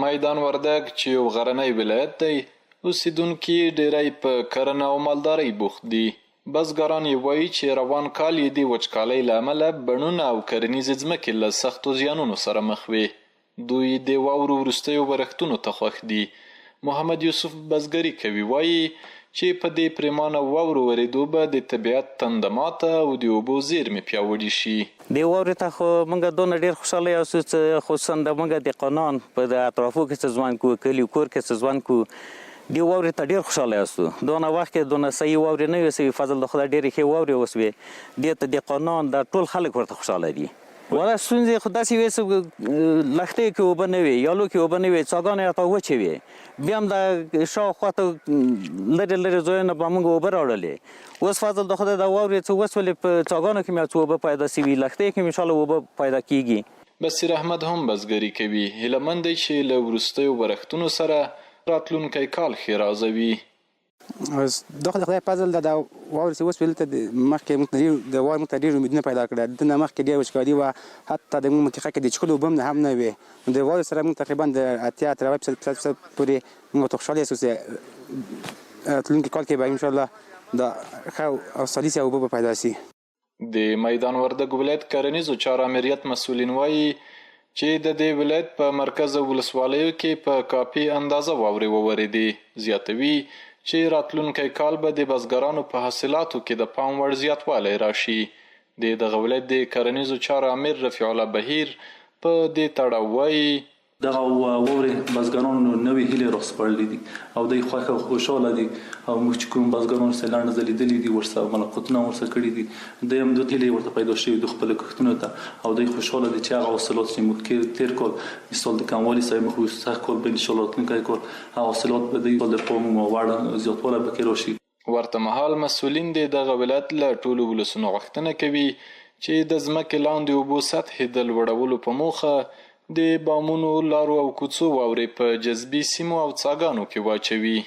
میدان وردګ چې یو غرنی ولایت دی، اوسیدونکي ډیری په کرنه او مالدارۍ بوخت دي. بزګران یې وایي چې روان کال یې د وچکالۍ له امله بڼونه او کرنیزې ځمکې له سختو زیانونو سره مخ وې. دوی د واورو وروستیو ورښتونو ته خوښ دي. محمد یوسف بزګري کوي، وایي چې په دې پریمانه واورو ورېدو به د طبیعت تنده ماته او د اوبو زیرمې پیاوړي شي. د واورې ته خو موږ دونه ډېر خوشحاله یاستو چې خصوصا د موږ د قانون په اطرافو کې چې ژوند کوو، کلي کور کې چې ژوند کوو، د واورې ته ډېر خوشحاله یاستو. دونه وخت کې دونه صحیح واورې نه وې سوي، فضل د خدای ډېرې ښې واورې وسوې. دې ته د قانون د ټول خلک ورته خوشحاله دي. والا ستونزې خو داسې وې چې لښتې کې اوبه نه وې، یالو کې اوبه نه وې، څاګانې راته وچې وې. بیا هم د شاوخوا ته لرې لرې ځایونه به موږ اوبه راوړلې. اوس فضل د خدای د واورې څه وسولې په څاګانو کې مې څه اوبه پیدا سوي، لښتې کې مې انشاءالله اوبه پیدا کېږي. بصیر احمد هم بزګري کوي. هیله مند دی چې له وروستیو ورښتونو سره راتلونکی کال ښې راځوي. د خدای فضل د واورې چې وسولې ته مخکې موږ د واورې موږ ته ډېر امیدونه پیدا کړل. دنه مخکې ډېره وچکالي وه، حتی د موږ منطقه کې د څښلو اوبه هم نه وې. د واورې سره موږ تقریبا د 80-90% پورې موږ ورته خوشحاله یاستو چې راتلونکي کال کې به انشاءالله د ښه او سلیسې اوبه به پیدا شي. د میدان وردګ ولایت کرنیزو چارو امریت مسؤلین وایي چې د دې ولایت په مرکز او ولسوالیو کې په کافي اندازه واورې وورېدې. زیاتوي چې راتلونکی کال به د بزګرانو په حاصلاتو کې د پام وړ زیاتوالی راشي. د دغه ولایت د کرنیزو چارو امیر رفیع الله بهیر په دې تړاو وایي دغه واورې بزګرانو نوې هیلې راسپړلې دي او دوی خوښ او خوشحاله دي. او موږ چې کوم بزګران سره لاندې ځلیدلي دي ورسره ملاقاتونه ورسره کړي دي، دوی هم د هیلې ورته پیدا شوي د خپلو کښتونو ته، او دوی خوشحاله دي چې هغه حاصلات چې موږ تېر کال مثال د کموالي سره مخ وو، سږ کال به انشاءالله راتلونکی کال هغه حاصلات به دوی د پام وړ زیاتوالی پکې راشي. ورته مهال مسؤلین د دغه ولایت له ټولو ولسونو غوښتنه کوي چې د ځمکې لاندې اوبو سطحې د لوړولو په موخه د بامونو، لارو او کوڅو واورې په جذبي سیمو او څاګانو کې واچوي.